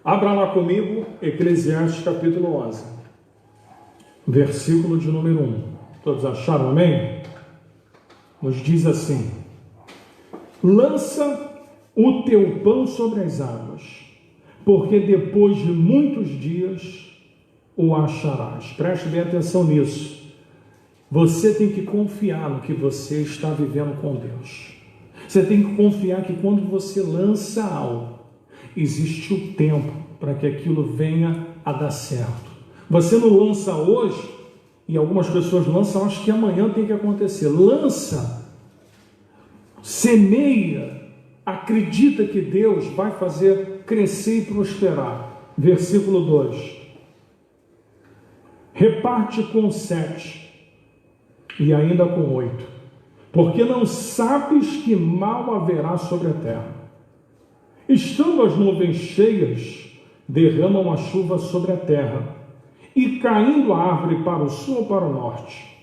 Abra lá comigo, Eclesiastes capítulo 11, versículo de número 1. Todos acharam, amém? Nos diz assim: lança o teu pão sobre as águas, porque depois de muitos dias o acharás. Preste bem atenção nisso. Você tem que confiar no que você está vivendo com Deus. Você tem que confiar que quando você lança algo, existe o tempo para que aquilo venha a dar certo. Você não lança hoje, e algumas pessoas lançam, acho que amanhã tem que acontecer. Lança, semeia, acredita que Deus vai fazer crescer e prosperar. Versículo 2. Reparte com 7 e ainda com 8, porque não sabes que mal haverá sobre a terra. Estando as nuvens cheias, derramam a chuva sobre a terra, e caindo a árvore para o sul ou para o norte,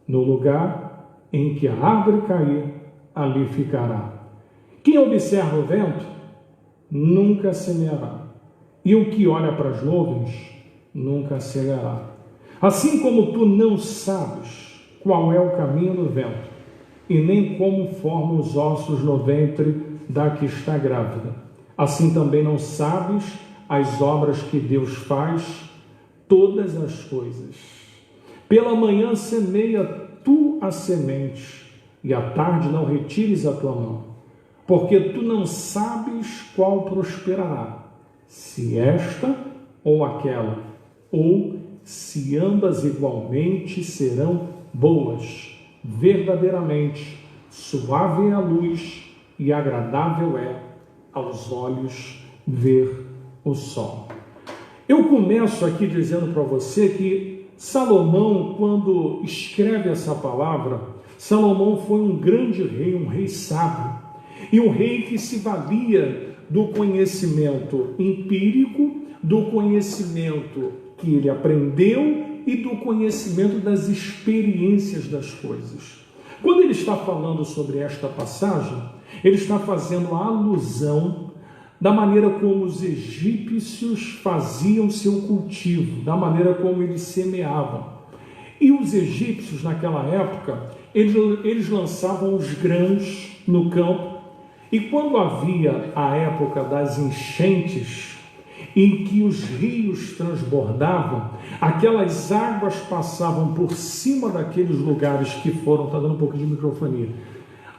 no lugar em que a árvore cair, ali ficará. Quem observa o vento, nunca semeará, e o que olha para as nuvens, nunca cegará. Assim como tu não sabes qual é o caminho do vento, e nem como formam os ossos no ventre da que está grávida, assim também não sabes as obras que Deus faz, todas as coisas. Pela manhã semeia tu a semente, e à tarde não retires a tua mão, porque tu não sabes qual prosperará, se esta ou aquela, ou se ambas igualmente serão boas. Verdadeiramente suave é a luz e agradável é aos olhos ver o sol. Eu começo aqui dizendo para você que Salomão, quando escreve essa palavra, Salomão foi um grande rei, um rei sábio, e um rei que se valia do conhecimento empírico, do conhecimento que ele aprendeu e do conhecimento das experiências das coisas. Quando ele está falando sobre esta passagem, ele está fazendo a alusão da maneira como os egípcios faziam seu cultivo, da maneira como eles semeavam. E os egípcios, naquela época, eles lançavam os grãos no campo, e quando havia a época das enchentes, em que os rios transbordavam, aquelas águas passavam por cima daqueles lugares que foram, está dando um pouco de microfonia,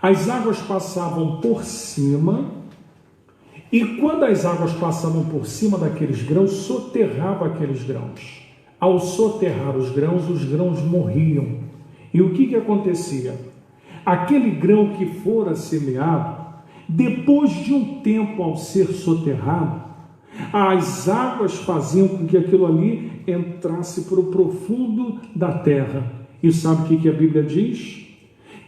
as águas passavam por cima, e quando as águas passavam por cima daqueles grãos, soterrava aqueles grãos. Ao soterrar os grãos morriam. E o que acontecia? Aquele grão que fora semeado, depois de um tempo ao ser soterrado, as águas faziam com que aquilo ali entrasse para o profundo da terra. E sabe o que a Bíblia diz?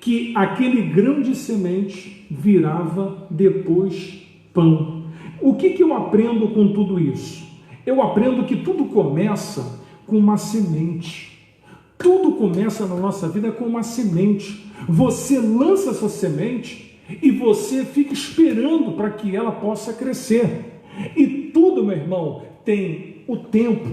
Que aquele grão de semente virava depois pão. O que eu aprendo com tudo isso? Eu aprendo que tudo começa com uma semente. Tudo começa na nossa vida com uma semente. Você lança essa semente e você fica esperando para que ela possa crescer. E tudo, meu irmão, tem o tempo.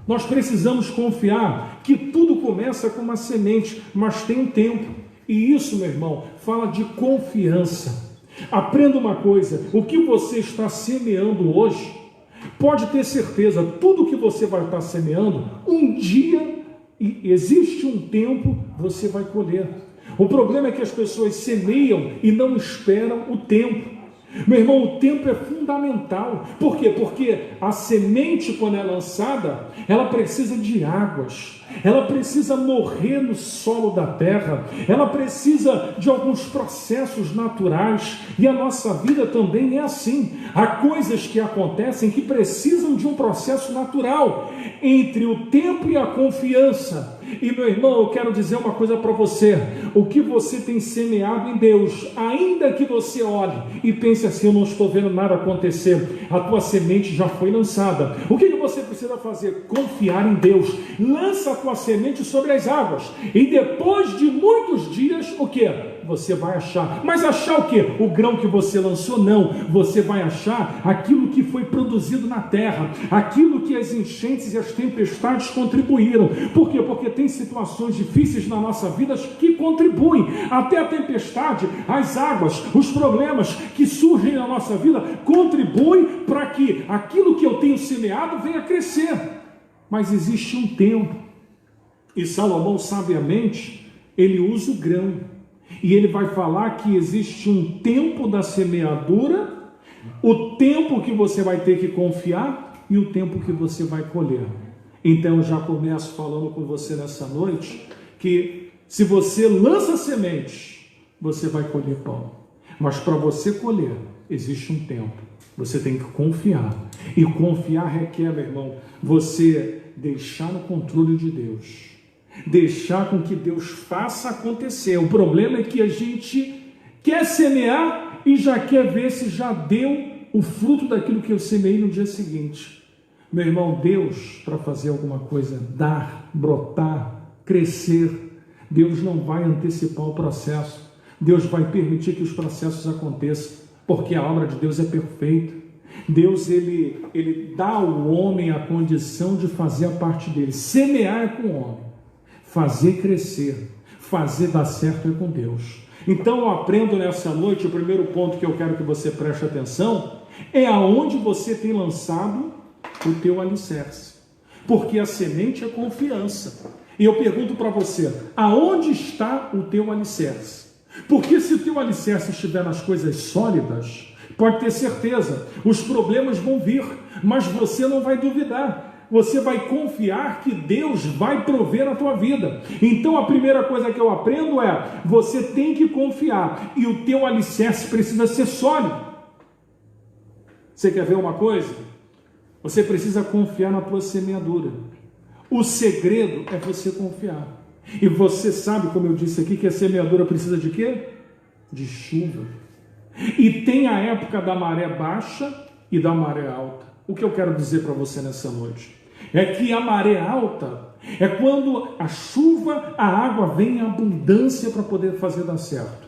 Nós precisamos confiar que tudo começa com uma semente, mas tem um tempo. E isso, meu irmão, fala de confiança. Aprenda uma coisa: o que você está semeando hoje, pode ter certeza, tudo que você vai estar semeando, um dia, e existe um tempo, você vai colher. O problema é que as pessoas semeiam e não esperam o tempo. Meu irmão, o tempo é fundamental. Por quê? Porque a semente, quando é lançada, ela precisa de águas, ela precisa morrer no solo da terra, ela precisa de alguns processos naturais, e a nossa vida também é assim. Há coisas que acontecem que precisam de um processo natural, entre o tempo e a confiança. E, meu irmão, eu quero dizer uma coisa para você: o que você tem semeado em Deus, ainda que você olhe e pense assim, eu não estou vendo nada acontecer, a tua semente já foi lançada. O que você precisa fazer? Confiar em Deus. Lança a tua semente sobre as águas, e depois de muitos dias, o que? você vai achar. Mas achar o quê? O grão que você lançou? Não. Você vai achar aquilo que foi produzido na terra, aquilo que as enchentes e as tempestades contribuíram. Por quê? Porque tem situações difíceis na nossa vida que contribuem. Até a tempestade, as águas, os problemas que surgem na nossa vida contribuem para que aquilo que eu tenho semeado venha crescer. Mas existe um tempo. E Salomão, sabiamente, ele usa o grão. E ele vai falar que existe um tempo da semeadura, o tempo que você vai ter que confiar e o tempo que você vai colher. Então, eu já começo falando com você nessa noite que se você lança sementes, você vai colher pão. Mas para você colher, existe um tempo. Você tem que confiar. E confiar requer, meu irmão, você deixar no controle de Deus. Deixar com que Deus faça acontecer. O problema é que a gente quer semear e já quer ver se já deu o fruto daquilo que eu semeei no dia seguinte. Meu irmão, Deus, para fazer alguma coisa, dar, brotar, crescer, Deus não vai antecipar o processo. Deus vai permitir que os processos aconteçam, porque a obra de Deus é perfeita. Deus, ele dá ao homem a condição de fazer a parte dele. Semear é com o homem. Fazer crescer, fazer dar certo é com Deus. Então eu aprendo nessa noite, o primeiro ponto que eu quero que você preste atenção, é aonde você tem lançado o teu alicerce. Porque a semente é confiança. E eu pergunto para você, aonde está o teu alicerce? Porque se o teu alicerce estiver nas coisas sólidas, pode ter certeza, os problemas vão vir, mas você não vai duvidar. Você vai confiar que Deus vai prover na tua vida. Então a primeira coisa que eu aprendo é, você tem que confiar e o teu alicerce precisa ser sólido. Você quer ver uma coisa? Você precisa confiar na tua semeadura. O segredo é você confiar. E você sabe, como eu disse aqui, que a semeadura precisa de quê? De chuva. E tem a época da maré baixa e da maré alta. O que eu quero dizer para você nessa noite é que a maré alta é quando a chuva, a água vem em abundância para poder fazer dar certo.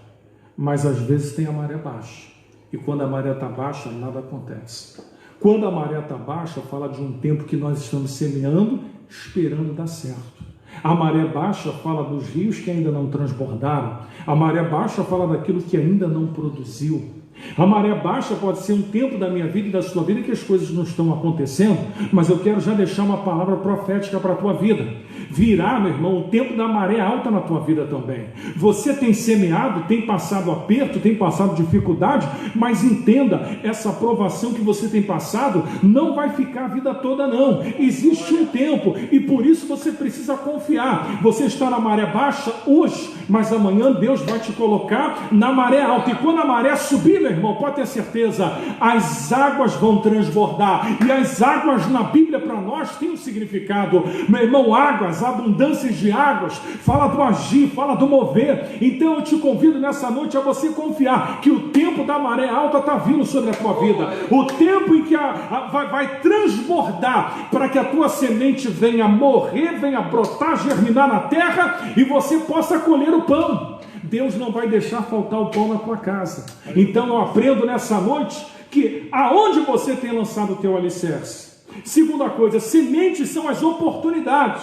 Mas às vezes tem a maré baixa. E quando a maré está baixa, nada acontece. Quando a maré está baixa, fala de um tempo que nós estamos semeando, esperando dar certo. A maré baixa fala dos rios que ainda não transbordaram. A maré baixa fala daquilo que ainda não produziu. A maré baixa pode ser um tempo da minha vida e da sua vida que as coisas não estão acontecendo, mas eu quero já deixar uma palavra profética para a tua vida. Virá, meu irmão, o tempo da maré alta na tua vida também. Você tem semeado, tem passado aperto, tem passado dificuldade, mas entenda, essa provação que você tem passado não vai ficar a vida toda não. Existe um tempo e por isso você precisa confiar. Você está na maré baixa hoje, mas amanhã Deus vai te colocar na maré alta. E quando a maré subir, meu irmão, pode ter certeza, as águas vão transbordar. E as águas na Bíblia para nós tem um significado. Meu irmão, águas, abundâncias de águas, fala do agir, fala do mover. Então eu te convido nessa noite a você confiar que o tempo da maré alta está vindo sobre a tua vida. O tempo em que vai transbordar para que a tua semente venha morrer, venha brotar, germinar na terra e você possa colher o pão. Deus não vai deixar faltar o pão na tua casa. Então eu aprendo nessa noite que aonde você tem lançado o teu alicerce. Segunda coisa, sementes são as oportunidades.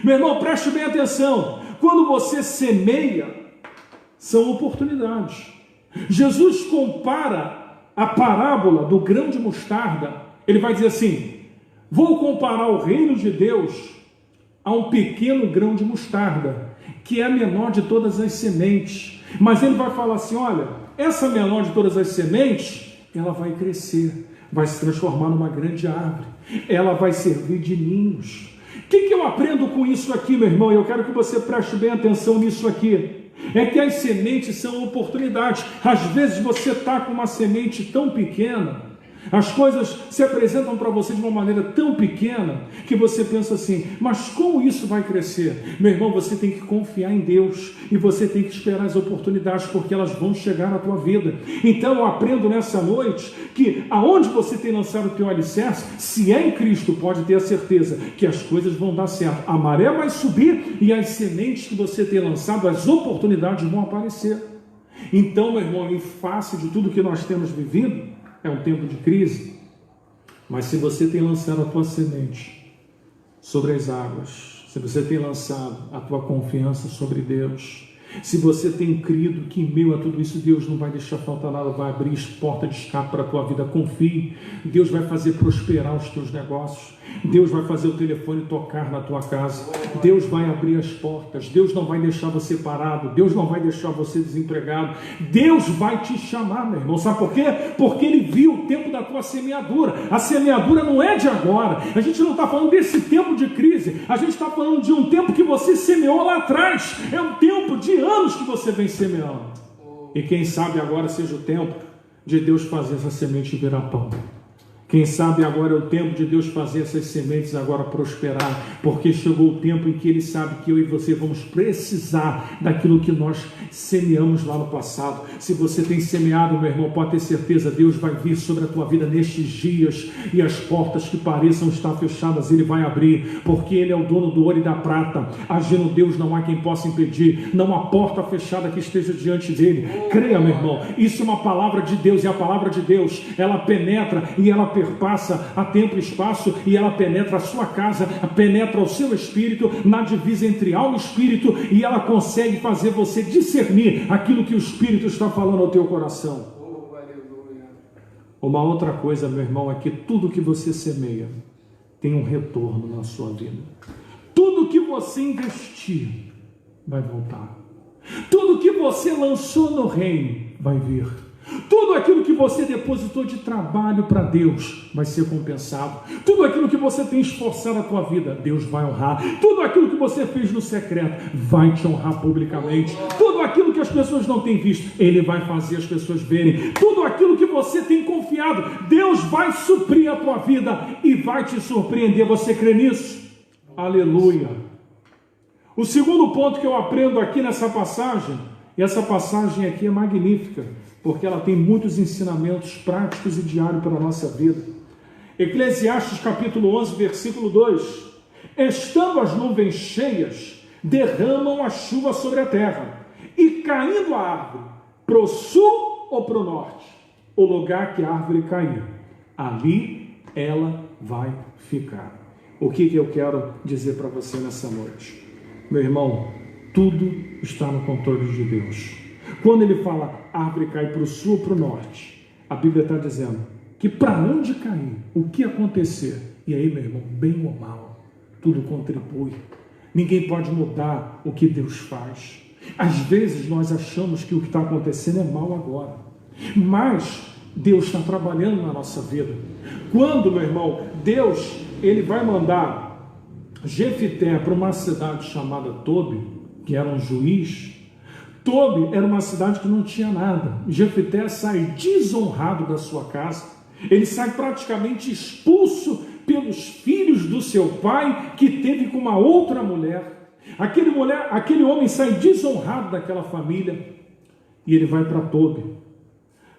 Meu irmão, preste bem atenção. Quando você semeia, são oportunidades. Jesus compara a parábola do grão de mostarda. Ele vai dizer assim, vou comparar o reino de Deus a um pequeno grão de mostarda, que é a menor de todas as sementes. Mas ele vai falar assim, olha, essa menor de todas as sementes, ela vai crescer, vai se transformar numa grande árvore, ela vai servir de ninhos. O que eu aprendo com isso aqui, meu irmão? Eu quero que você preste bem atenção nisso aqui. É que as sementes são oportunidades. Às vezes você está com uma semente tão pequena, As coisas se apresentam para você de uma maneira tão pequena que você pensa assim, mas como isso vai crescer? Meu irmão, você tem que confiar em Deus e você tem que esperar as oportunidades, porque elas vão chegar na tua vida. Então eu aprendo nessa noite que aonde você tem lançado o teu alicerce, se é em Cristo, pode ter a certeza que as coisas vão dar certo. A maré vai subir e as sementes que você tem lançado, as oportunidades vão aparecer. Então, meu irmão, em face de tudo que nós temos vivido, é um tempo de crise, mas se você tem lançado a tua semente sobre as águas, se você tem lançado a tua confiança sobre Deus, se você tem crido que em meio a tudo isso Deus não vai deixar faltar nada, vai abrir porta de escape para a tua vida, confie, Deus vai fazer prosperar os teus negócios, Deus vai fazer o telefone tocar na tua casa, Deus vai abrir as portas, Deus não vai deixar você parado, Deus não vai deixar você desempregado, Deus vai te chamar, meu irmão, sabe por quê? Porque Ele viu o tempo da tua semeadura. A semeadura não é de agora, a gente não está falando desse tempo de crise, a gente está falando de um tempo que você semeou lá atrás, é um tempo de anos que você vem semeando, e quem sabe agora seja o tempo de Deus fazer essa semente virar pão. Quem sabe agora é o tempo de Deus fazer essas sementes agora prosperar, porque chegou o tempo em que Ele sabe que eu e você vamos precisar daquilo que nós semeamos lá no passado. Se você tem semeado, meu irmão, pode ter certeza, Deus vai vir sobre a tua vida nestes dias, e as portas que pareçam estar fechadas, Ele vai abrir, porque Ele é o dono do ouro e da prata. Agindo Deus, não há quem possa impedir, não há porta fechada que esteja diante dEle. Creia, meu irmão, isso é uma palavra de Deus, e a palavra de Deus, ela penetra e ela perpassa a tempo e espaço, e ela penetra a sua casa, penetra o seu espírito, na divisa entre alma e espírito, e ela consegue fazer você discernir aquilo que o Espírito está falando ao teu coração. Uma outra coisa, meu irmão, é que tudo que você semeia tem um retorno na sua vida. Tudo que você investir vai voltar. Tudo que você lançou no reino vai vir. Tudo aquilo que você depositou de trabalho para Deus vai ser compensado. Tudo aquilo que você tem esforçado a tua vida, Deus vai honrar. Tudo aquilo que você fez no secreto vai te honrar publicamente. Tudo aquilo que as pessoas não têm visto, Ele vai fazer as pessoas verem. Tudo aquilo que você tem confiado, Deus vai suprir a tua vida e vai te surpreender. Você crê nisso? Aleluia! O segundo ponto que eu aprendo aqui nessa passagem, e essa passagem aqui é magnífica, porque ela tem muitos ensinamentos práticos e diários para a nossa vida. Eclesiastes capítulo 11, versículo 2. Estando as nuvens cheias, derramam a chuva sobre a terra, e caindo a árvore, pro sul ou pro norte, o lugar que a árvore cair, ali ela vai ficar. O que eu quero dizer para você nessa noite? Meu irmão, tudo está no controle de Deus. Quando Ele fala árvore cai para o sul ou para o norte, a Bíblia está dizendo que para onde cair, o que acontecer, e aí, meu irmão, bem ou mal, tudo contribui. Ninguém pode mudar o que Deus faz. Às vezes nós achamos que o que está acontecendo é mal agora, mas Deus está trabalhando na nossa vida. Quando, meu irmão, Deus, Ele vai mandar Jefité para uma cidade chamada Tobi, que era um juiz. Tobi era uma cidade que não tinha nada. Jefité sai desonrado da sua casa. Ele sai praticamente expulso pelos filhos do seu pai, que teve com uma outra mulher. Aquele homem sai desonrado daquela família, e ele vai para Tobi.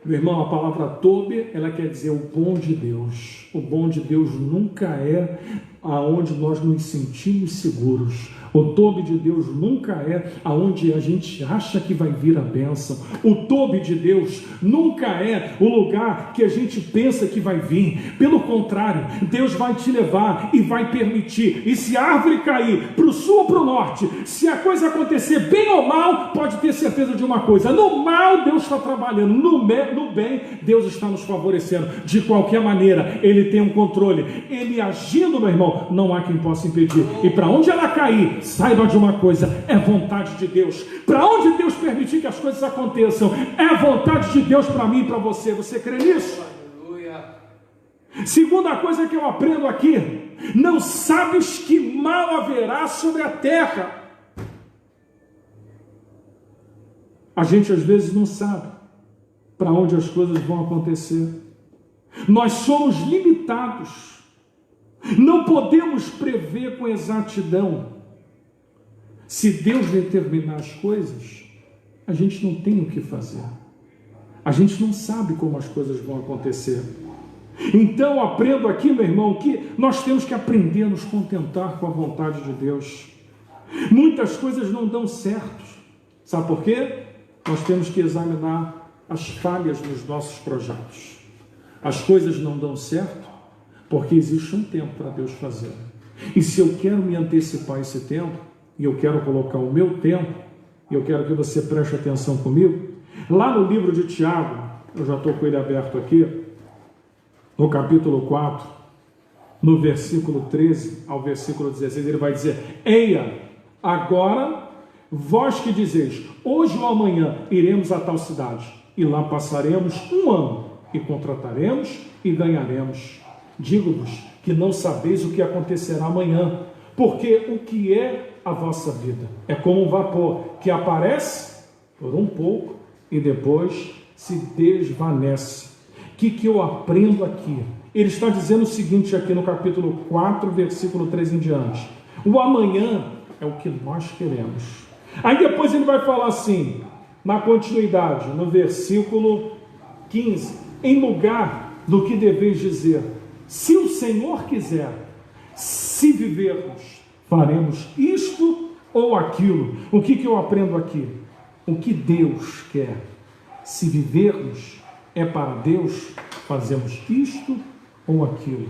Meu irmão, a palavra Tobi, ela quer dizer o bom de Deus. O bom de Deus nunca é aonde nós nos sentimos seguros. O Tobi de Deus nunca é aonde a gente acha que vai vir a bênção. O Tobi de Deus nunca é o lugar que a gente pensa que vai vir. Pelo contrário, Deus vai te levar e vai permitir. E se a árvore cair para o sul ou para o norte, se a coisa acontecer bem ou mal, pode ter certeza de uma coisa: no mal Deus está trabalhando, no bem Deus está nos favorecendo. De qualquer maneira, Ele tem um controle. Ele agindo, meu irmão, não há quem possa impedir. E para onde ela cair, saiba de uma coisa: é vontade de Deus. Para onde Deus permitir que as coisas aconteçam, é vontade de Deus para mim e para você. Você crê nisso? Aleluia. Segunda coisa que eu aprendo aqui: não sabes que mal haverá sobre a terra. A gente às vezes não sabe para onde as coisas vão acontecer. Nós somos limitados. Não podemos prever com exatidão. Se Deus determinar as coisas, a gente não tem o que fazer. A gente não sabe como as coisas vão acontecer. Então, aprendo aqui, meu irmão, que nós temos que aprender a nos contentar com a vontade de Deus. Muitas coisas não dão certo. Sabe por quê? Nós temos que examinar as falhas nos nossos projetos. As coisas não dão certo porque existe um tempo para Deus fazer. E se eu quero me antecipar esse tempo, e eu quero colocar o meu tempo, e eu quero que você preste atenção comigo, lá no livro de Tiago, eu já estou com ele aberto aqui, no capítulo 4, no versículo 13 ao versículo 16, ele vai dizer: Eia, agora vós que dizeis, hoje ou amanhã iremos a tal cidade, e lá passaremos um ano, e contrataremos e ganharemos. Digo-vos que não sabeis o que acontecerá amanhã, porque o que é a vossa vida é como um vapor que aparece por um pouco e depois se desvanece. O que eu aprendo aqui? Ele está dizendo o seguinte aqui no capítulo 4, versículo 3 em diante: o amanhã é o que nós queremos. Aí depois ele vai falar assim, na continuidade, no versículo 15: em lugar do que deveis dizer, se o Senhor quiser, se vivermos, faremos isto ou aquilo. O que eu aprendo aqui? O que Deus quer. Se vivermos é para Deus, fazemos isto ou aquilo.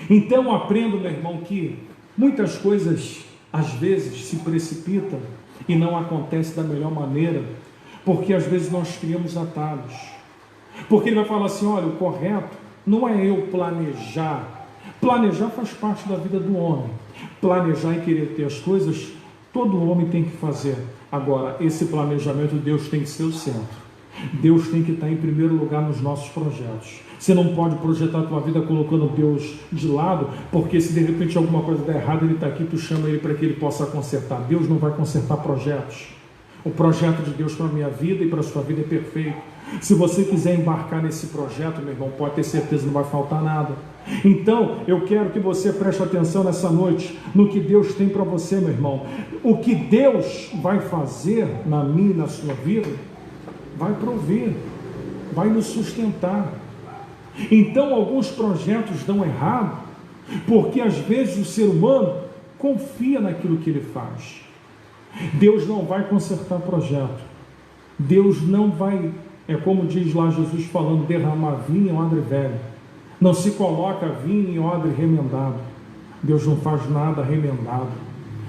Então aprendo, meu irmão, que muitas coisas às vezes se precipitam e não acontece da melhor maneira, porque às vezes nós criamos atalhos. Porque ele vai falar assim: olha, o correto não é eu planejar. Planejar faz parte da vida do homem. Planejar e querer ter as coisas, todo homem tem que fazer. Agora, esse planejamento, Deus tem que ser o centro. Deus tem que estar em primeiro lugar nos nossos projetos. Você não pode projetar a tua vida colocando Deus de lado, porque se de repente alguma coisa der errado, Ele está aqui, tu chama Ele para que Ele possa consertar. Deus não vai consertar projetos. O projeto de Deus para a minha vida e para a sua vida é perfeito. Se você quiser embarcar nesse projeto, meu irmão, pode ter certeza, não vai faltar nada. Então, eu quero que você preste atenção nessa noite no que Deus tem para você, meu irmão. O que Deus vai fazer na minha e na sua vida, vai prover, vai nos sustentar. Então, alguns projetos dão errado, porque às vezes o ser humano confia naquilo que ele faz. Deus não vai consertar projeto. Deus não vai, é como diz lá Jesus falando, derramar vinho em odre velho. Não se coloca vinho em odre remendado. Deus não faz nada remendado.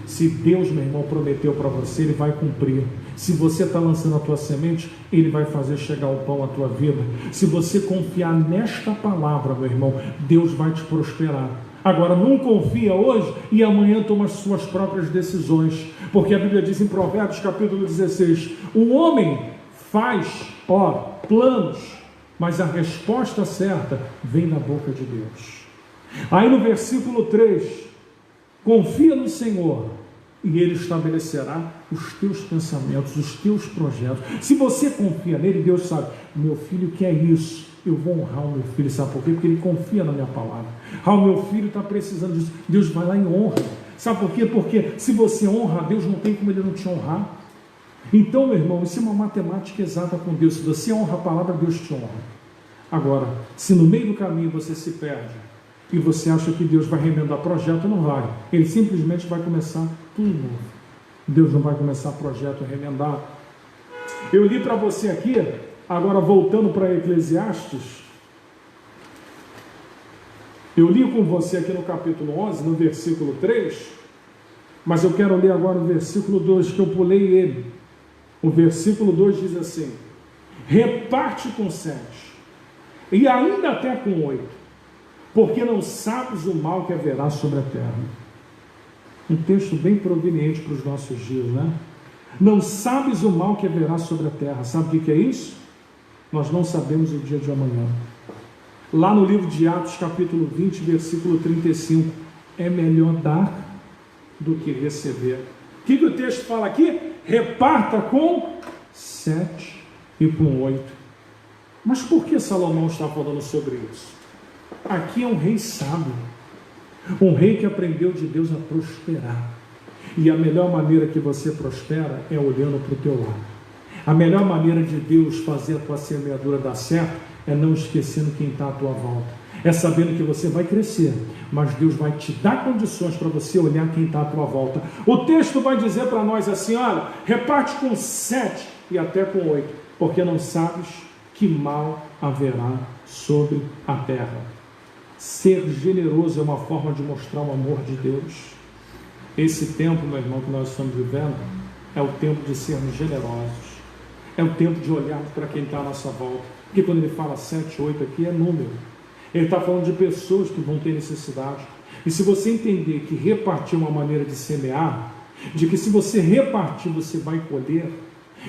Se Deus, meu irmão, prometeu para você, Ele vai cumprir. Se você está lançando a tua semente, Ele vai fazer chegar o pão à tua vida. Se você confiar nesta palavra, meu irmão, Deus vai te prosperar. Agora, não confia hoje e amanhã toma as suas próprias decisões. Porque a Bíblia diz em Provérbios capítulo 16, o homem faz, planos, mas a resposta certa vem da boca de Deus. Aí no versículo 3, confia no Senhor e Ele estabelecerá os teus pensamentos, os teus projetos. Se você confia nele, Deus sabe, meu filho quer isso, eu vou honrar o meu filho. Sabe por quê? Porque ele confia na minha palavra. O meu filho está precisando disso. Deus vai lá e honra. Sabe por quê? Porque se você honra a Deus, não tem como Ele não te honrar. Então, meu irmão, isso é uma matemática exata com Deus. Se você honra a palavra, Deus te honra. Agora, se no meio do caminho você se perde e você acha que Deus vai remendar projeto, não vai. Ele simplesmente vai começar tudo novo. Deus não vai começar projeto remendado. Eu li para você aqui, agora voltando para Eclesiastes, eu li com você aqui no capítulo 11, no versículo 3, mas eu quero ler agora o versículo 2, que eu pulei ele. O versículo 2 diz assim: reparte com 7, e ainda até com 8, porque não sabes o mal que haverá sobre a terra. Um texto bem proveniente para os nossos dias, né? Não sabes o mal que haverá sobre a terra. Sabe o que é isso? Nós não sabemos o dia de amanhã. Lá no livro de Atos, capítulo 20, versículo 35, é melhor dar do que receber. O que o texto fala aqui? Reparta com 7 e com 8. Mas por que Salomão está falando sobre isso? aqui é um rei sábio, um rei que aprendeu de Deus a prosperar. E a melhor maneira que você prospera é olhando para o teu lado. A melhor maneira de Deus fazer a tua semeadura dar certo é não esquecendo quem está à tua volta. É sabendo que você vai crescer, mas Deus vai te dar condições para você olhar quem está à tua volta. O texto vai dizer para nós assim, olha, reparte com 7 e até com 8, porque não sabes que mal haverá sobre a terra. Ser generoso é uma forma de mostrar o amor de Deus. Esse tempo, meu irmão, que nós estamos vivendo, é o tempo de sermos generosos. É o tempo de olharmos para quem está à nossa volta. Porque quando ele fala 7, 8 aqui, é número. Ele está falando de pessoas que vão ter necessidade. E se você entender que repartir é uma maneira de semear, de que se você repartir, você vai colher,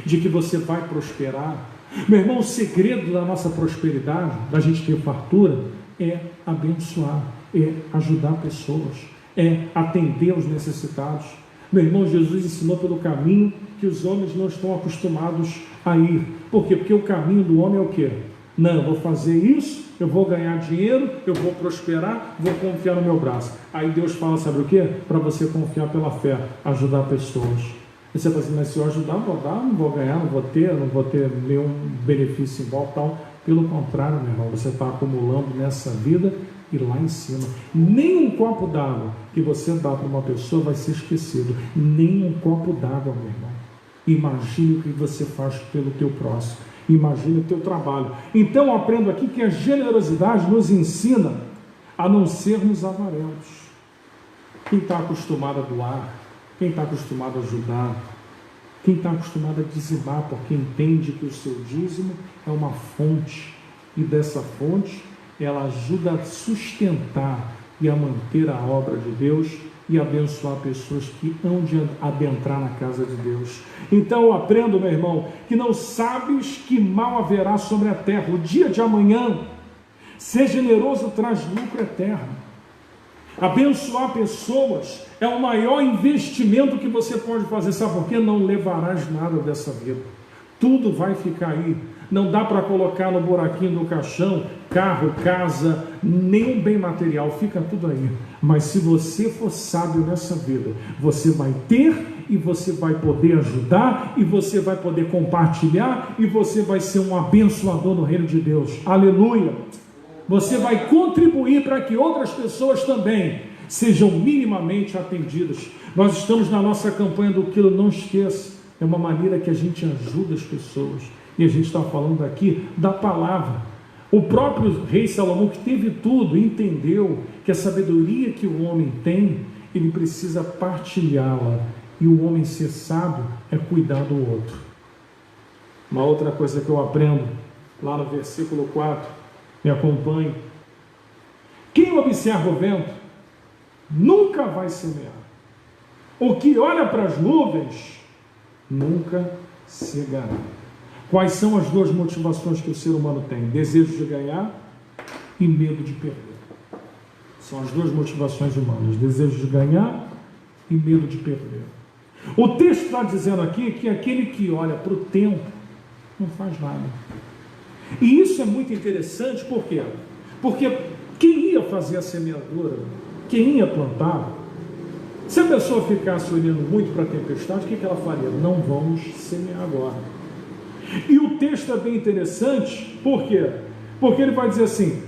de que você vai prosperar. Meu irmão, o segredo da nossa prosperidade, da gente ter fartura, é abençoar, é ajudar pessoas, é atender os necessitados. Meu irmão, Jesus ensinou pelo caminho que os homens não estão acostumados a ir. Por quê? Porque o caminho do homem é o quê? Não, eu vou fazer isso, eu vou ganhar dinheiro, eu vou prosperar, vou confiar no meu braço. Aí Deus fala, sabe o quê? Para você confiar pela fé, ajudar pessoas. E você fala assim, mas se eu ajudar, vou dar, não vou ganhar, não vou ter nenhum benefício em volta. Então, pelo contrário, meu irmão, você está acumulando nessa vida e lá em cima. Nem um copo d'água que você dá para uma pessoa vai ser esquecido. Nem um copo d'água, meu irmão. Imagine o que você faz pelo teu próximo. Imagine o teu trabalho. Então eu aprendo aqui que a generosidade nos ensina a não sermos avarentos. Quem está acostumado a doar, quem está acostumado a ajudar, quem está acostumado a dizimar, porque entende que o seu dízimo é uma fonte, e dessa fonte ela ajuda a sustentar e a manter a obra de Deus e abençoar pessoas que hão de adentrar na casa de Deus. Então eu aprendo, meu irmão, que não sabes que mal haverá sobre a terra. O dia de amanhã, ser generoso traz lucro eterno. Abençoar pessoas é o maior investimento que você pode fazer. Sabe por quê? Não levarás nada dessa vida. Tudo vai ficar aí. Não dá para colocar no buraquinho do caixão carro, casa, nenhum bem material, fica tudo aí. Mas se você for sábio nessa vida, você vai ter e você vai poder ajudar e você vai poder compartilhar e você vai ser um abençoador no reino de Deus. Aleluia! Você vai contribuir para que outras pessoas também sejam minimamente atendidas. Nós estamos na nossa campanha do Quilo, não esqueça, é uma maneira que a gente ajuda as pessoas. E a gente está falando aqui da palavra. O próprio rei Salomão, que teve tudo, entendeu que a sabedoria que o homem tem, ele precisa partilhá-la. E o homem ser sábio é cuidar do outro. Uma outra coisa que eu aprendo, lá no versículo 4, me acompanhe. Quem observa o vento, nunca vai semear. O que olha para as nuvens, nunca cegará. Quais são as duas motivações que o ser humano tem? Desejo de ganhar e medo de perder. São as duas motivações humanas. Desejo de ganhar e medo de perder. O texto está dizendo aqui que aquele que olha para o tempo não faz nada. E isso é muito interessante, por quê? Porque quem ia fazer a semeadura, quem ia plantar, se a pessoa ficasse olhando muito para a tempestade, o que ela faria? Não vamos semear agora. E o texto é bem interessante, por quê? Porque ele vai dizer assim,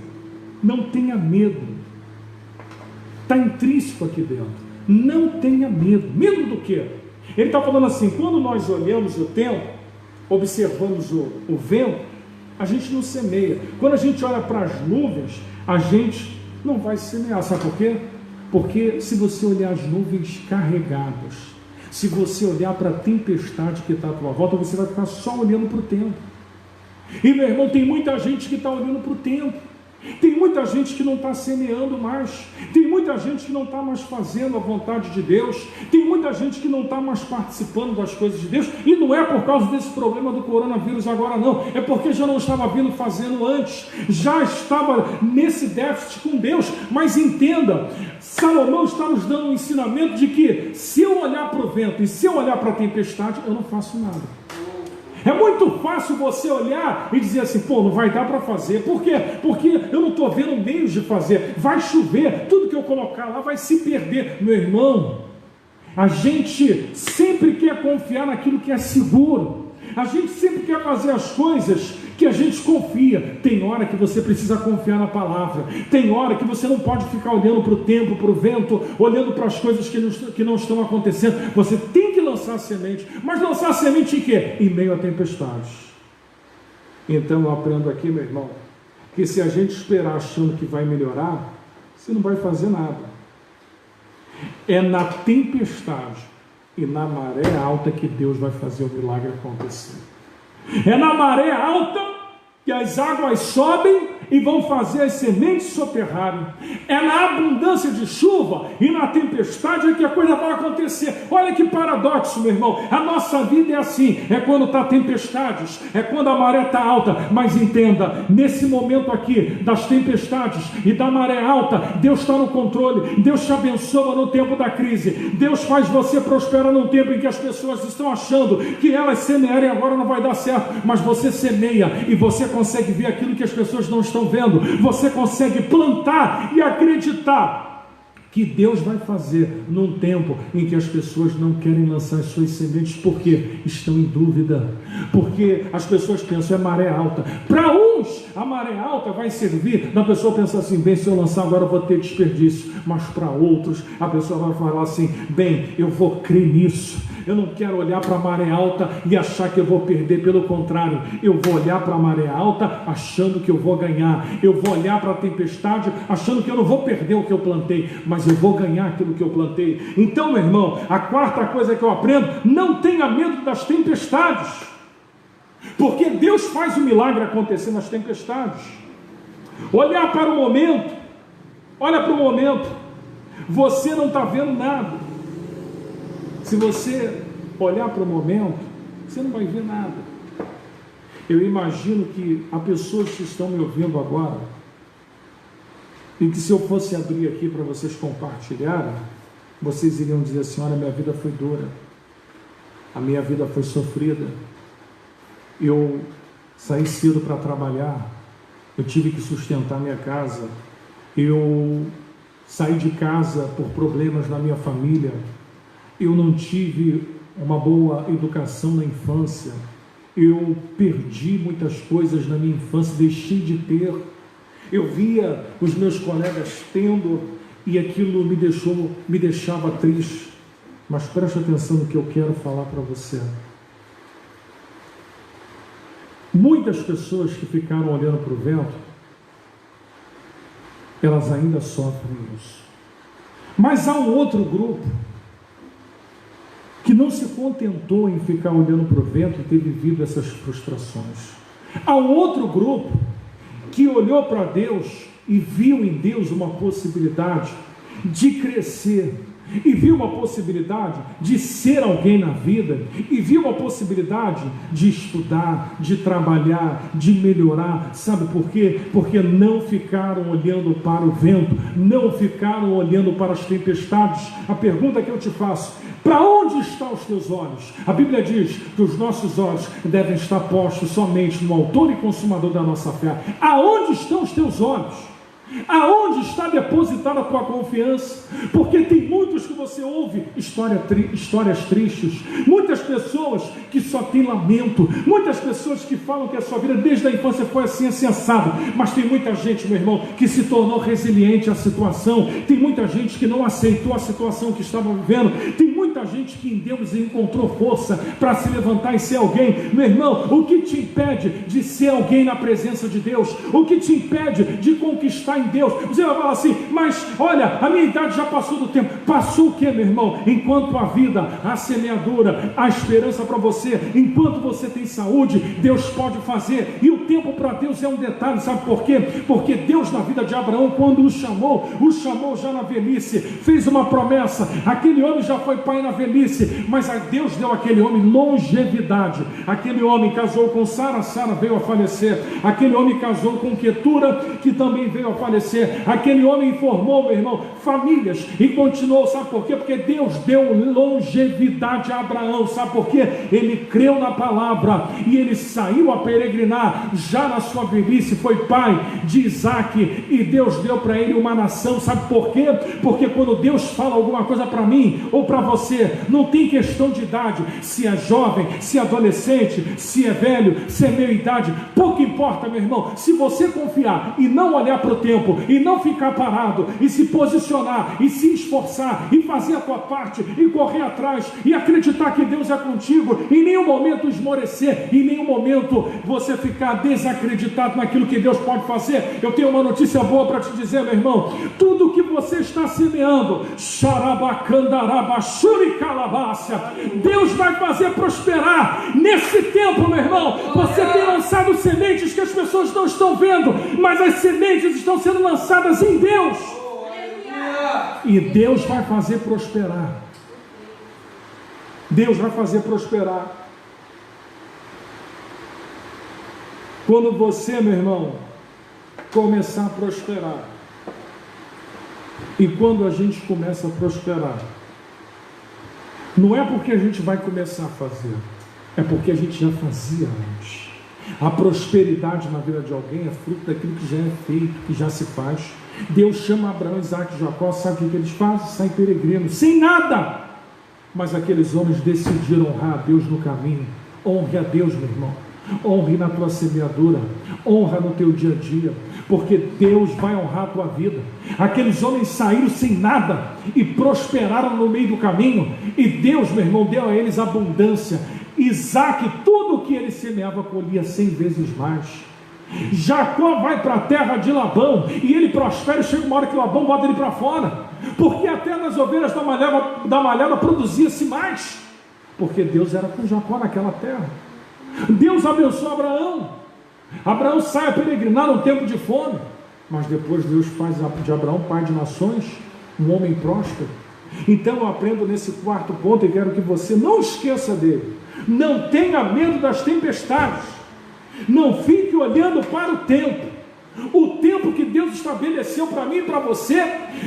não tenha medo. Está intrínseco aqui dentro. Não tenha medo. Medo do quê? Ele está falando assim, quando nós olhamos o tempo, observamos o vento, a gente não semeia. Quando a gente olha para as nuvens, a gente não vai semear. Sabe por quê? Porque se você olhar as nuvens carregadas, se você olhar para a tempestade que está à tua volta, você vai ficar só olhando para o tempo. E meu irmão, tem muita gente que está olhando para o tempo. Tem muita gente que não está semeando mais. Tem muita gente que não está mais fazendo a vontade de Deus. Tem muita gente que não está mais participando das coisas de Deus. E não é por causa desse problema do coronavírus agora não. É porque já não estava vindo fazendo antes. Já estava nesse déficit com Deus. Mas entenda, Salomão está nos dando um ensinamento de que se eu olhar para o vento e se eu olhar para a tempestade, eu não faço nada. É muito fácil você olhar e dizer assim, pô, não vai dar para fazer. Por quê? Porque eu não estou vendo meios de fazer. Vai chover, tudo que eu colocar lá vai se perder. Meu irmão, a gente sempre quer confiar naquilo que é seguro. A gente sempre quer fazer as coisas que a gente confia. Tem hora que você precisa confiar na palavra. Tem hora que você não pode ficar olhando para o tempo, para o vento, olhando para as coisas que não estão acontecendo. Você tem que lançar semente. Mas lançar semente em quê? Em meio a tempestades. Então eu aprendo aqui, meu irmão, que se a gente esperar achando que vai melhorar, você não vai fazer nada. É na tempestade e na maré alta que Deus vai fazer o milagre acontecer. É na maré alta que as águas sobem e vão fazer as sementes soterrarem. É na abundância de chuva e na tempestade é que a coisa vai acontecer. Olha que paradoxo, meu irmão. A nossa vida é assim. É quando está tempestades, é quando a maré está alta. Mas entenda, nesse momento aqui das tempestades e da maré alta, Deus está no controle. Deus te abençoa no tempo da crise. Deus faz você prosperar num tempo em que as pessoas estão achando que elas semearem agora não vai dar certo. Mas você semeia e você consegue ver aquilo que as pessoas não estão vendo. Você consegue plantar e acreditar que Deus vai fazer num tempo em que as pessoas não querem lançar as suas sementes porque estão em dúvida, porque as pessoas pensam, é maré alta. Para uns, a maré alta vai servir da pessoa pensar assim, bem, se eu lançar agora eu vou ter desperdício, mas para outros, a pessoa vai falar assim, bem, eu vou crer nisso, eu não quero olhar para a maré alta e achar que eu vou perder, pelo contrário, eu vou olhar para a maré alta achando que eu vou ganhar, eu vou olhar para a tempestade achando que eu não vou perder o que eu plantei, mas eu vou ganhar aquilo que eu plantei. Então, meu irmão, a quarta coisa que eu aprendo, não tenha medo das tempestades, porque Deus faz o milagre acontecer nas tempestades. Olhar para o momento, olha para o momento, você não está vendo nada. Se você olhar para o momento, você não vai ver nada. Eu imagino que há pessoas que estão me ouvindo agora, e que se eu fosse abrir aqui para vocês compartilharem, vocês iriam dizer assim, olha, minha vida foi dura, a minha vida foi sofrida, eu saí cedo para trabalhar, eu tive que sustentar minha casa, eu saí de casa por problemas na minha família, eu não tive uma boa educação na infância, eu perdi muitas coisas na minha infância, deixei de ter, eu via os meus colegas tendo e aquilo me deixava triste. Mas preste atenção no que eu quero falar para você. Muitas pessoas que ficaram olhando para o vento, elas ainda sofrem isso. Mas há um outro grupo que não se contentou em ficar olhando para o vento e ter vivido essas frustrações. Há um outro grupo que olhou para Deus e viu em Deus uma possibilidade de crescer, e viu uma possibilidade de ser alguém na vida, e viu uma possibilidade de estudar, de trabalhar, de melhorar. Sabe por quê? Porque não ficaram olhando para o vento, não ficaram olhando para as tempestades. A pergunta que eu te faço, para onde estão os teus olhos? A Bíblia diz que os nossos olhos devem estar postos somente no autor e consumador da nossa fé. Aonde estão os teus olhos? Aonde está depositada a tua confiança? Porque tem muitos que você ouve histórias tristes, muitas pessoas que só têm lamento, muitas pessoas que falam que a sua vida desde a infância foi assim assado, mas tem muita gente, meu irmão, que se tornou resiliente à situação, tem muita gente que não aceitou a situação que estava vivendo, tem muita gente que em Deus encontrou força para se levantar e ser alguém. Meu irmão, o que te impede de ser alguém na presença de Deus? O que te impede de conquistar em Deus? Você vai falar assim, mas olha, a minha idade já passou do tempo. Passou o que, meu irmão? Enquanto a vida, a semeadura, a esperança para você, enquanto você tem saúde, Deus pode fazer. E o tempo para Deus é um detalhe, sabe por quê? Porque Deus, na vida de Abraão, quando o chamou já na velhice, fez uma promessa. Aquele homem já foi pai na velhice, mas Deus deu àquele homem longevidade. Aquele homem casou com Sara, Sara veio a falecer. Aquele homem casou com Quetura, que também veio a falecer. Aquele homem formou, meu irmão, famílias e continuou, sabe por quê? Porque Deus deu longevidade a Abraão, sabe por quê? Ele creu na palavra e ele saiu a peregrinar, já na sua velhice foi pai de Isaac, e Deus deu para ele uma nação, sabe por quê? Porque quando Deus fala alguma coisa para mim ou para você, não tem questão de idade, se é jovem, se é adolescente, se é velho, se é meia idade, pouco importa, meu irmão, se você confiar e não olhar para o tempo, e não ficar parado, e se posicionar, e se esforçar, e fazer a tua parte, e correr atrás, e acreditar que Deus é contigo, em nenhum momento esmorecer, em nenhum momento você ficar desacreditado naquilo que Deus pode fazer. Eu tenho uma notícia boa para te dizer, meu irmão: tudo que você está semeando, Deus vai fazer prosperar nesse tempo, meu irmão. Você tem lançado sementes que as pessoas não estão vendo, mas as sementes estão sendo lançadas em Deus, e Deus vai fazer prosperar. Deus vai fazer prosperar. Quando você, meu irmão, começar a prosperar, e quando a gente começa a prosperar, não é porque a gente vai começar a fazer, é porque a gente já fazia antes. A prosperidade na vida de alguém é fruto daquilo que já é feito, que já se faz. Deus chama Abraão, Isaac e Jacó, sabe o que eles fazem? Saem peregrinos, sem nada. Mas aqueles homens decidiram honrar a Deus no caminho. Honre a Deus, meu irmão. Honre na tua semeadura, honra no teu dia a dia, porque Deus vai honrar a tua vida. Aqueles homens saíram sem nada e prosperaram no meio do caminho, e Deus, meu irmão, deu a eles abundância. Isaac, tudo o que ele semeava, colhia 100 vezes mais. Jacó vai para a terra de Labão, e ele prospera, e chega uma hora que Labão bota ele para fora, porque até nas ovelhas da malhada produzia-se mais, porque Deus era com Jacó naquela terra. Deus abençoou Abraão. Abraão sai a peregrinar num tempo de fome, mas depois Deus faz de Abraão pai de nações, um homem próspero. Então eu aprendo nesse quarto ponto, e quero que você não esqueça dele: não tenha medo das tempestades, não fique olhando para o tempo. O tempo que Deus estabeleceu para mim e para você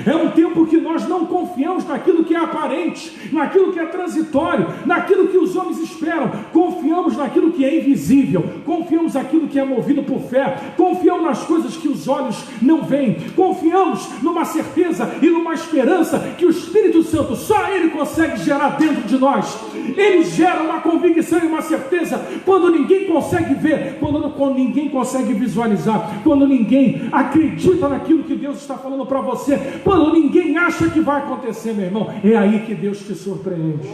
é um tempo que nós não confiamos naquilo que é aparente, naquilo que é transitório, naquilo que os homens esperam. Confiamos naquilo que é invisível, confiamos naquilo que é movido por fé, confiamos nas coisas que os olhos não veem, confiamos numa certeza e numa esperança que o Espírito Santo, só Ele consegue gerar dentro de nós. Ele gera uma convicção e uma certeza quando ninguém consegue ver, quando ninguém consegue visualizar, quando ninguém acredita naquilo que Deus está falando para você, quando ninguém acha que vai acontecer, meu irmão. É aí que Deus te surpreende.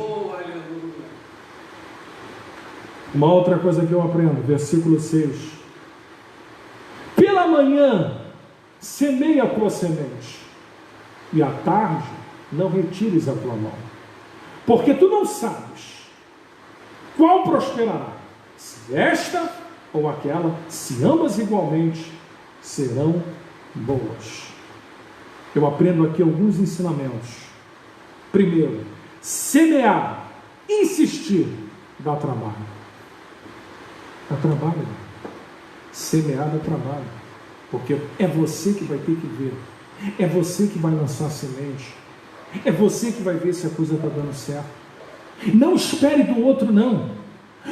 Uma outra coisa que eu aprendo, versículo 6: pela manhã semeia a tua semente, e à tarde não retires a tua mão, porque tu não sabes qual prosperará, se esta ou aquela, se ambas igualmente serão boas. Eu aprendo aqui alguns ensinamentos. Primeiro, semear, insistir, dá trabalho. Dá trabalho. Semear dá trabalho, porque é você que vai ter que ver, é você que vai lançar a semente, é você que vai ver se a coisa está dando certo. Não espere do outro, não.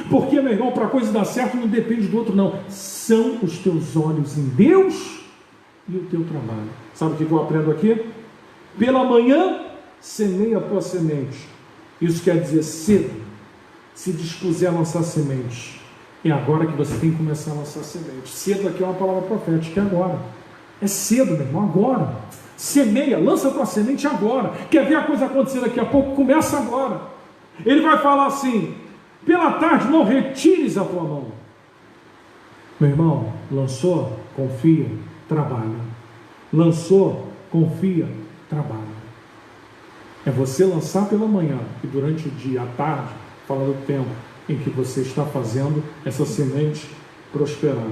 Porque, meu irmão, para a coisa dar certo não depende do outro, não. São os teus olhos em Deus e o teu trabalho. Sabe o que eu aprendo aqui? Pela manhã semeia a tua semente. Isso quer dizer cedo. Se dispuser a lançar semente, é agora que você tem que começar a lançar semente. Cedo aqui é uma palavra profética, é agora. É cedo, meu irmão, agora. Semeia, lança a tua semente agora. Quer ver a coisa acontecer daqui a pouco? Começa agora. Ele vai falar assim: pela tarde não retires a tua mão. Meu irmão, lançou, confia, trabalha. Lançou, confia, trabalha. É você lançar pela manhã e durante o dia, à tarde, fala do tempo em que você está fazendo essa semente prosperar.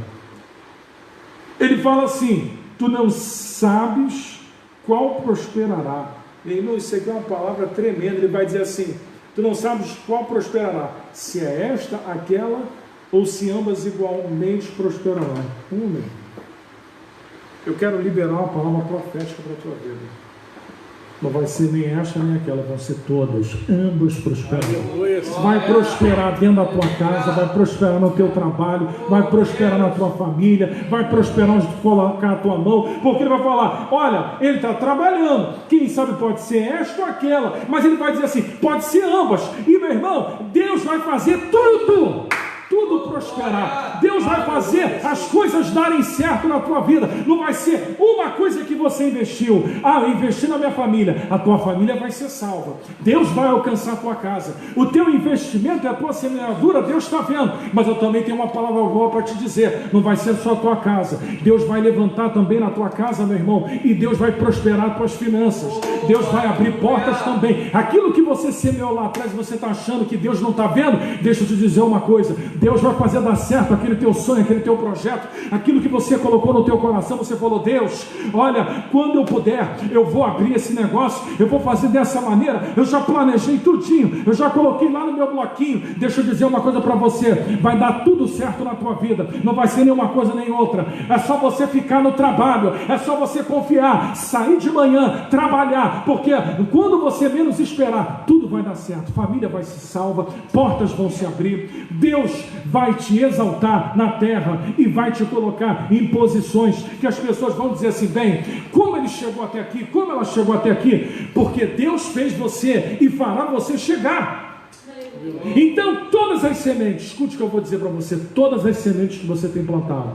Ele fala assim: tu não sabes qual prosperará. Meu irmão, isso aqui é uma palavra tremenda. Ele vai dizer assim: tu não sabes qual prosperará, se é esta, aquela, ou se ambas igualmente prosperarão. Um momento. Eu quero liberar uma palavra profética para a tua vida. Não vai ser nem esta nem aquela, vão ser todas, ambas prosperarão. Vai prosperar dentro da tua casa, vai prosperar no teu trabalho, vai prosperar na tua família, vai prosperar onde tu colocar a tua mão, porque ele vai falar: olha, ele está trabalhando, quem sabe pode ser esta ou aquela, mas ele vai dizer assim: pode ser ambas. E meu irmão, Deus vai fazer tudo prosperar. Deus vai fazer as coisas darem certo na tua vida. Não vai ser uma coisa que você investiu. Eu investi na minha família. A tua família vai ser salva. Deus vai alcançar a tua casa. O teu investimento é a tua semeadura. Deus está vendo. Mas eu também tenho uma palavra boa para te dizer. Não vai ser só a tua casa. Deus vai levantar também na tua casa, meu irmão. E Deus vai prosperar as tuas finanças. Deus vai abrir portas também. Aquilo que você semeou lá atrás, você está achando que Deus não está vendo? Deixa eu te dizer uma coisa: Deus vai fazer dar certo aquele teu sonho, aquele teu projeto, aquilo que você colocou no teu coração. Você falou: Deus, olha, quando eu puder, eu vou abrir esse negócio, eu vou fazer dessa maneira, eu já planejei tudinho, eu já coloquei lá no meu bloquinho. Deixa eu dizer uma coisa para você: vai dar tudo certo na tua vida, não vai ser nenhuma coisa nem outra. É só você ficar no trabalho, é só você confiar, sair de manhã, trabalhar, porque quando você menos esperar, tudo vai dar certo. Família vai se salva, portas vão se abrir, Deus vai te exaltar na terra e vai te colocar em posições que as pessoas vão dizer assim: bem, como ele chegou até aqui, como ela chegou até aqui? Porque Deus fez você e fará você chegar. Então todas as sementes, escute o que eu vou dizer para você, todas as sementes que você tem plantado,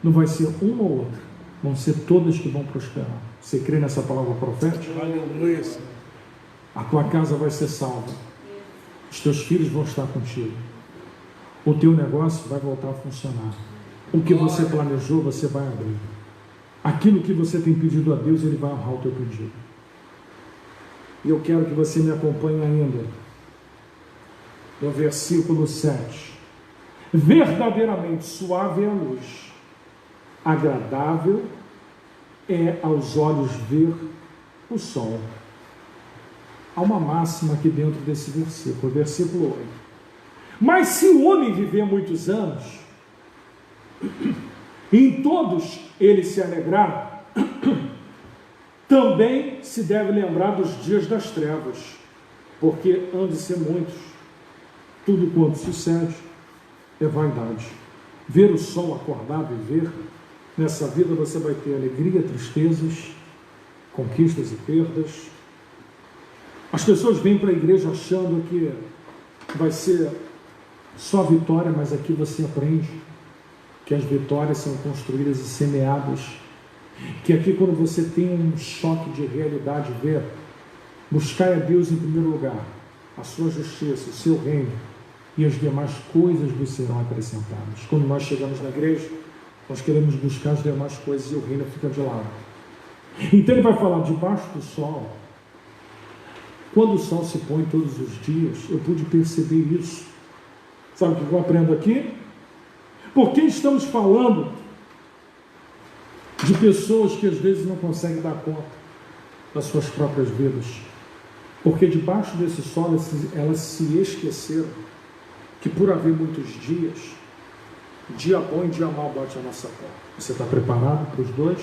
não vai ser uma ou outra, vão ser todas que vão prosperar. Você crê nessa palavra profética? Aleluia. A tua casa vai ser salva, os teus filhos vão estar contigo, o teu negócio vai voltar a funcionar, o que você planejou você vai abrir, aquilo que você tem pedido a Deus, Ele vai honrar o teu pedido. E eu quero que você me acompanhe ainda no versículo 7. Verdadeiramente suave é a luz, agradável é aos olhos ver o sol. Há uma máxima aqui dentro desse versículo, versículo 8. Mas se o homem viver muitos anos, em todos ele se alegrar, também se deve lembrar dos dias das trevas, porque hão de ser muitos. Tudo quanto sucede é vaidade. Ver o sol, acordar, viver, nessa vida você vai ter alegria, tristezas, conquistas e perdas. As pessoas vêm para a igreja achando que vai ser só vitória, mas aqui você aprende que as vitórias são construídas e semeadas, que aqui quando você tem um choque de realidade, ver, buscar a Deus em primeiro lugar, a sua justiça, o seu reino, e as demais coisas vos serão acrescentadas. Quando nós chegamos na igreja, nós queremos buscar as demais coisas e o reino fica de lado. Então ele vai falar: debaixo do sol, quando o sol se põe todos os dias, eu pude perceber isso. Sabe o que eu aprendo aqui? Porque estamos falando de pessoas que às vezes não conseguem dar conta das suas próprias vidas, porque debaixo desse sol elas se esqueceram que por haver muitos dias, dia bom e dia mal bate a nossa porta. Você está preparado para os dois?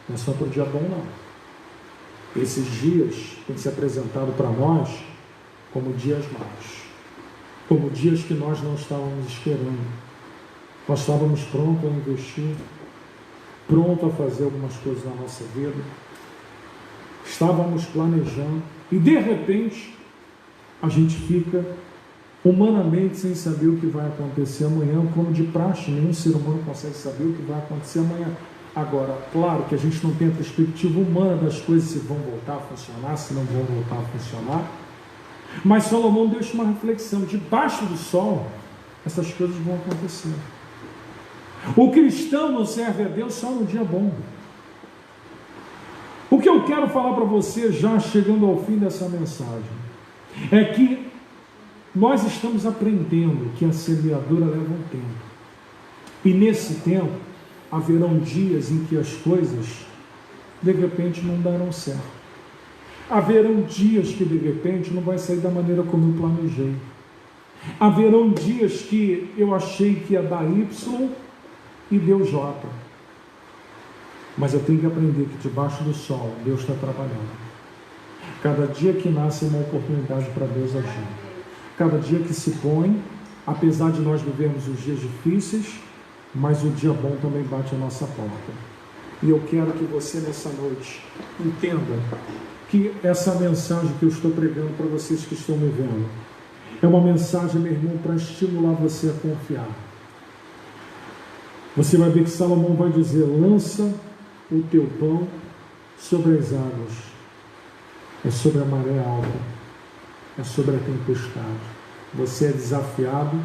Não é só para o dia bom, não. Esses dias têm se apresentado para nós como dias maus, como dias que nós não estávamos esperando. Nós estávamos prontos a investir, prontos a fazer algumas coisas na nossa vida, estávamos planejando, e de repente a gente fica humanamente sem saber o que vai acontecer amanhã, como de praxe, nenhum ser humano consegue saber o que vai acontecer amanhã. Agora, claro que a gente não tem a perspectiva humana das coisas, se vão voltar a funcionar, se não vão voltar a funcionar, mas Salomão deixa uma reflexão: debaixo do sol essas coisas vão acontecer. O cristão não serve a Deus só no dia bom. O que eu quero falar para você, já chegando ao fim dessa mensagem, é que nós estamos aprendendo que a semeadura leva um tempo, e nesse tempo haverão dias em que as coisas, de repente, não darão certo. Haverão dias que, de repente, não vai sair da maneira como eu planejei. Haverão dias que eu achei que ia dar Y e deu J. Mas eu tenho que aprender que debaixo do sol, Deus está trabalhando. Cada dia que nasce é uma oportunidade para Deus agir. Cada dia que se põe, apesar de nós vivermos os dias difíceis, mas o dia bom também bate a nossa porta. E eu quero que você nessa noite entenda que essa mensagem que eu estou pregando para vocês que estão me vendo, é uma mensagem, meu irmão, para estimular você a confiar. Você vai ver que Salomão vai dizer: lança o teu pão sobre as águas. É sobre a maré alta, é sobre a tempestade. Você é desafiado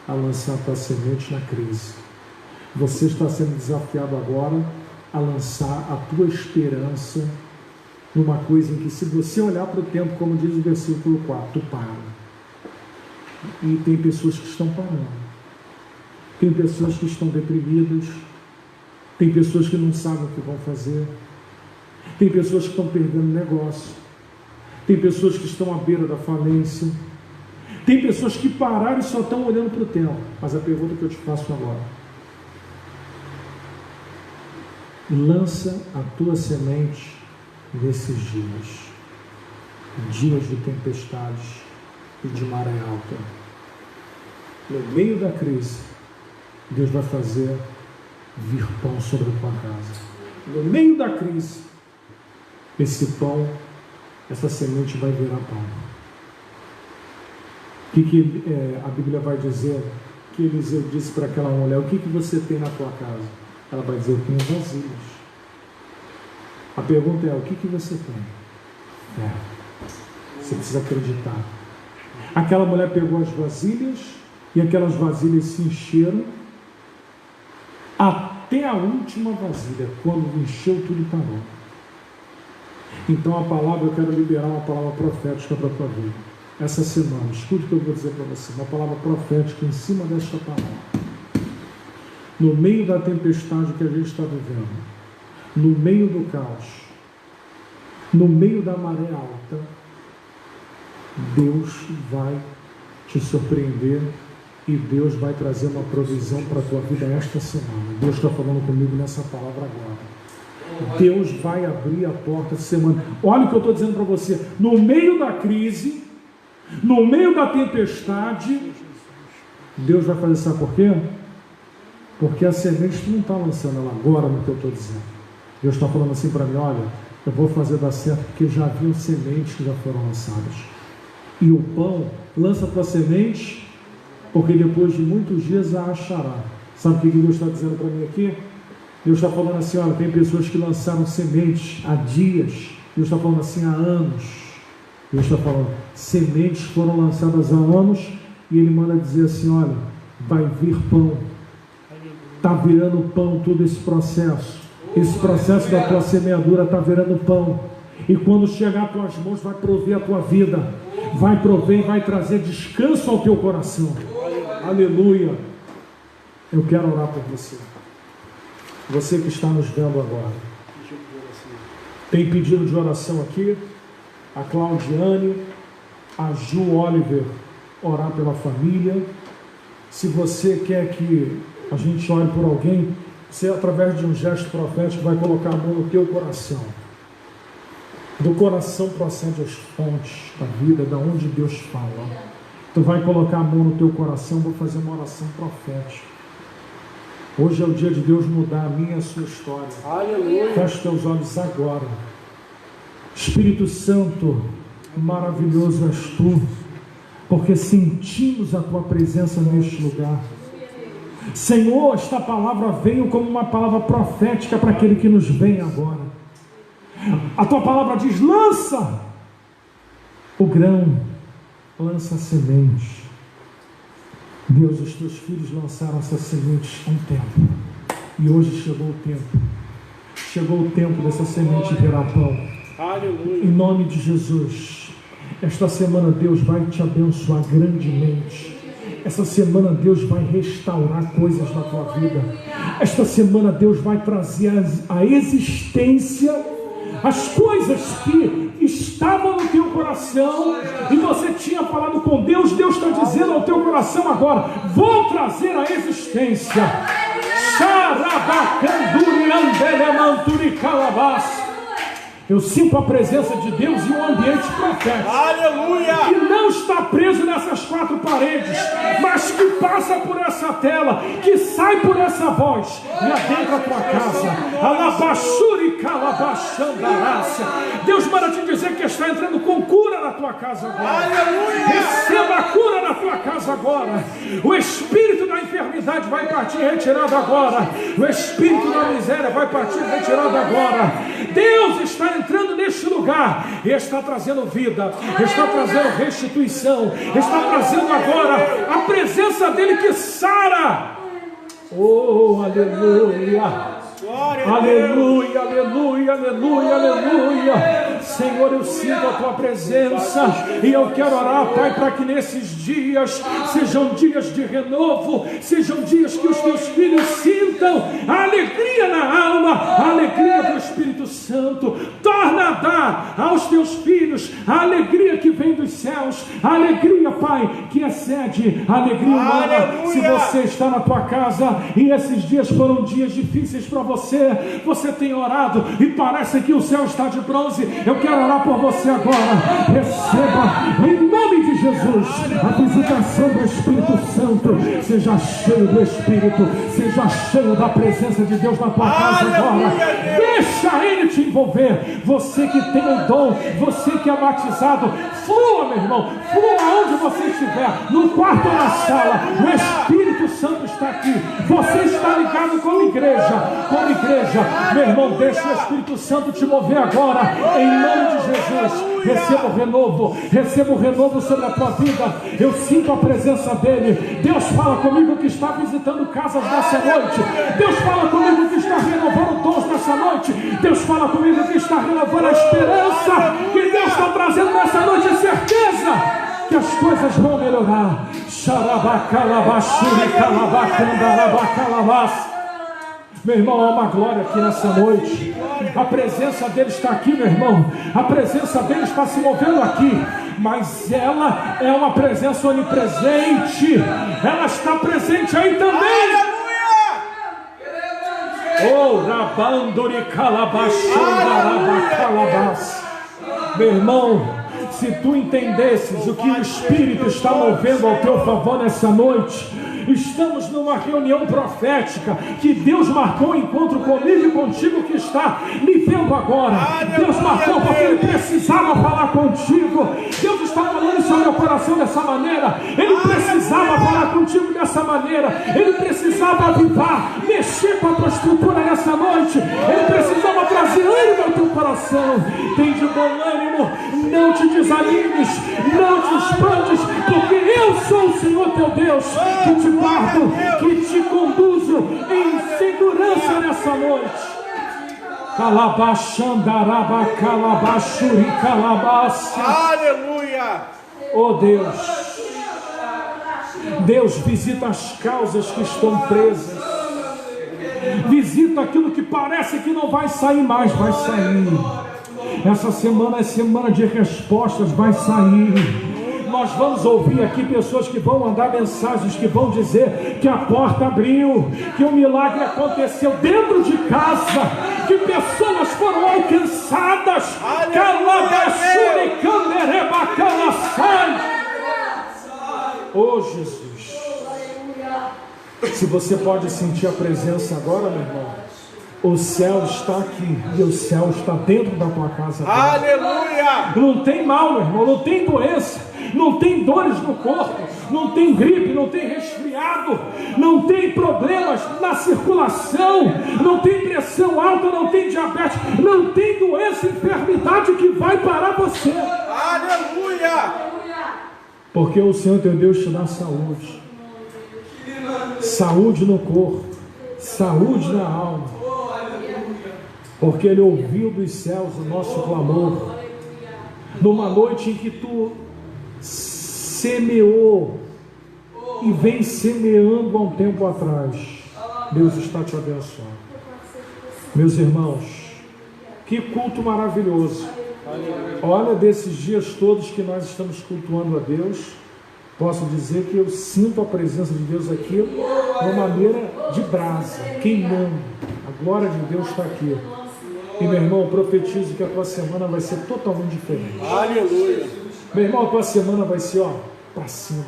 a lançar a tua semente na crise. Você está sendo desafiado agora a lançar a tua esperança numa coisa em que, se você olhar para o tempo, como diz o versículo 4, tu para. E tem pessoas que estão parando. Tem pessoas que estão deprimidas. Tem pessoas que não sabem o que vão fazer. Tem pessoas que estão perdendo negócio. Tem pessoas que estão à beira da falência. Tem pessoas que pararam e só estão olhando para o tempo. Mas a pergunta que eu te faço agora: lança a tua semente nesses dias, dias de tempestades e de maré alta. No meio da crise, Deus vai fazer vir pão sobre a tua casa. No meio da crise, esse pão, essa semente vai virar pão. O que a Bíblia vai dizer? Que Eliseu disse para aquela mulher: o que você tem na tua casa? Ela vai dizer: eu tenho vasilhas. A pergunta é: o que você tem? Você precisa acreditar. Aquela mulher pegou as vasilhas, e aquelas vasilhas se encheram até a última vasilha. Quando encheu, tudo parou. Então a palavra, eu quero liberar uma palavra profética para a tua vida. Essa semana, escute o que eu vou dizer para você, uma palavra profética em cima desta palavra. No meio da tempestade que a gente está vivendo, no meio do caos, no meio da maré alta, Deus vai te surpreender e Deus vai trazer uma provisão para a tua vida esta semana. Deus está falando comigo nessa palavra agora. Deus vai abrir a porta essa semana. Olha o que eu estou dizendo para você. No meio da crise, no meio da tempestade, Deus vai fazer, sabe por quê? Porque a semente tu não está lançando ela agora no que eu estou dizendo. Deus está falando assim para mim: olha, eu vou fazer dar certo porque já haviam sementes que já foram lançadas. E o pão, lança a tua semente, porque depois de muitos dias a achará. Sabe o que Deus está dizendo para mim aqui? Deus está falando assim: olha, tem pessoas que lançaram sementes há dias. Deus está falando assim: há anos. Deus está falando, sementes foram lançadas há anos, e Ele manda dizer assim: olha, vai vir pão. Está virando pão todo esse processo. Esse processo da tua semeadura está virando pão. E quando chegar às tuas mãos, vai prover a tua vida. Vai prover e vai trazer descanso ao teu coração. Aleluia. Eu quero orar por você. Você que está nos vendo agora. Tem pedido de oração aqui. A Claudiane, a Ju Oliver, orar pela família. Se você quer que a gente ore por alguém, você, através de um gesto profético, vai colocar a mão no teu coração. Do coração procede as fontes da vida, da onde Deus fala. Tu vai colocar a mão no teu coração. Vou fazer uma oração profética. Hoje é o dia de Deus mudar a minha e a sua história. Aleluia. Feche teus olhos agora. Espírito Santo, maravilhoso és tu, porque sentimos a tua presença neste lugar. Senhor, esta palavra veio como uma palavra profética para aquele que nos vem agora. A tua palavra diz: lança o grão, lança a semente. Deus, os teus filhos lançaram essa semente há um tempo, e hoje chegou o tempo. Chegou o tempo dessa semente virar pão. Aleluia. Em nome de Jesus, esta semana Deus vai te abençoar grandemente. Essa semana Deus vai restaurar coisas na tua vida. Esta semana Deus vai trazer a existência as coisas que estavam no teu coração e você tinha falado com Deus. Deus está dizendo ao teu coração agora: vou trazer a existência. Eu sinto a presença de Deus em um ambiente profético. Aleluia! Que não está preso nessas quatro paredes, mas que passa por essa tela, que sai por essa voz e adentra a tua casa. Deus manda te dizer que está entrando com cura na tua casa agora. Aleluia! Receba a cura na tua casa agora. O espírito da enfermidade vai partir retirado agora. O espírito da miséria vai partir retirado agora. Deus está entrando neste lugar e está trazendo vida, está trazendo restituição, está trazendo agora a presença dele que sara. Oh, aleluia! Aleluia, aleluia, aleluia, aleluia. Senhor, eu sinto a tua presença e eu quero orar, Pai, para que nesses dias sejam dias de renovo, sejam dias que os teus filhos sintam a alegria na alma, a alegria do Espírito Santo. Torna a dar aos teus filhos a alegria que vem dos céus, a alegria, Pai, que excede a alegria humana. Aleluia. Se você está na tua casa e esses dias foram dias difíceis para você tem orado e parece que o céu está de bronze, eu quero orar por você agora. Receba em nome de Jesus a visitação do Espírito Santo. Seja cheio do Espírito, seja cheio da presença de Deus na tua casa agora. Deixa Ele te envolver. Você que tem um dom, você que é batizado, flua, meu irmão, flua onde você estiver, no quarto ou na sala. O Espírito Santo está aqui. Você está ligado como igreja, meu irmão. Deixa o Espírito Santo te mover agora, em nome de Jesus. Receba o renovo sobre a tua vida. Eu sinto a presença dele. Deus fala comigo que está visitando casas nessa noite. Deus fala comigo que está renovando dons nessa noite. Deus fala comigo que está renovando a esperança que Deus está trazendo nessa noite, a certeza que as coisas vão melhorar. Meu irmão, há uma glória aqui nessa noite. A presença dele está aqui, meu irmão. A presença dele está se movendo aqui. Mas ela é uma presença onipresente. Ela está presente aí também. Oh, rabanduri calabas. Meu irmão, se tu entendesses o que o Espírito está movendo ao teu favor nessa noite. Estamos numa reunião profética que Deus marcou um encontro comigo e contigo que está me vendo agora. Deus marcou porque Ele precisava falar contigo. Deus está falando sobre o meu coração dessa maneira. Ele precisava falar contigo dessa maneira. Ele precisava avivar, mexer com a tua estrutura nessa noite. Ele precisava trazer ânimo ao teu coração. Tem de bom ânimo, não te desanimes, não te espantes, porque eu sou o Senhor teu Deus, que te guardo, que te conduzo em segurança nessa noite. Calabachandaraba, calabachuri, calabassa. Aleluia! Oh Deus, Deus visita as causas que estão presas. Visita aquilo que parece que não vai sair mais, vai sair. Essa semana é semana de respostas, vai sair. Nós vamos ouvir aqui pessoas que vão mandar mensagens que vão dizer que a porta abriu, que o milagre aconteceu dentro de casa, que pessoas foram alcançadas. Oh Jesus, se você pode sentir a presença agora, meu irmão, o céu está aqui e o céu está dentro da tua casa. Aleluia! Não tem mal, meu irmão, não tem doença, não tem dores no corpo, não tem gripe, não tem resfriado, não tem problemas na circulação, não tem pressão alta, não tem diabetes, não tem doença, enfermidade que vai parar você. Aleluia! Porque o Senhor teu Deus te dá saúde. Saúde no corpo, saúde na alma. Porque Ele ouviu dos céus o nosso clamor. Numa noite em que tu semeou e vem semeando há um tempo atrás. Deus está te abençoando. Meus irmãos, que culto maravilhoso. Olha, desses dias todos que nós estamos cultuando a Deus, posso dizer que eu sinto a presença de Deus aqui de uma maneira de brasa, queimando. A glória de Deus está aqui. E meu irmão, profetizo que a tua semana vai ser totalmente diferente. Aleluia. Meu irmão, a tua semana vai ser, para cima.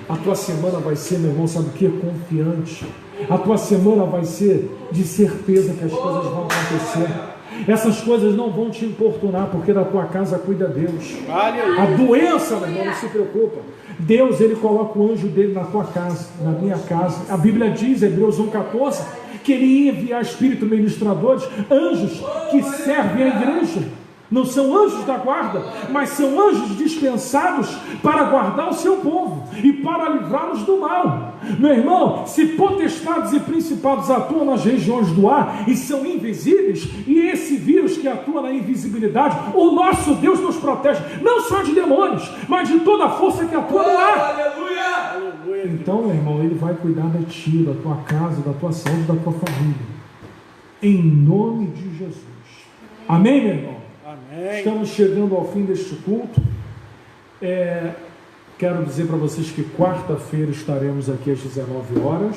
A tua semana vai ser, meu irmão, sabe o que? Confiante. A tua semana vai ser de certeza que as coisas vão acontecer. Essas coisas não vão te importunar, porque da tua casa cuida Deus. Aleluia. A doença, meu irmão, não se preocupa. Deus, Ele coloca o anjo dele na tua casa, na minha casa. A Bíblia diz, Hebreus 1,14, que Ele ia enviar espírito ministradores, anjos que servem a igreja. Não são anjos da guarda, mas são anjos dispensados para guardar o seu povo e para livrá-los do mal. Meu irmão, se potestades e principados atuam nas regiões do ar e são invisíveis, e esse vírus que atua na invisibilidade, o nosso Deus nos protege, não só de demônios, mas de toda a força que atua no ar. Aleluia. Então, meu irmão, Ele vai cuidar de ti, da tua casa, da tua saúde, da tua família. Em nome de Jesus. Amém, meu irmão? Amém. Estamos chegando ao fim deste culto. Quero dizer para vocês que quarta-feira estaremos aqui às 19 horas.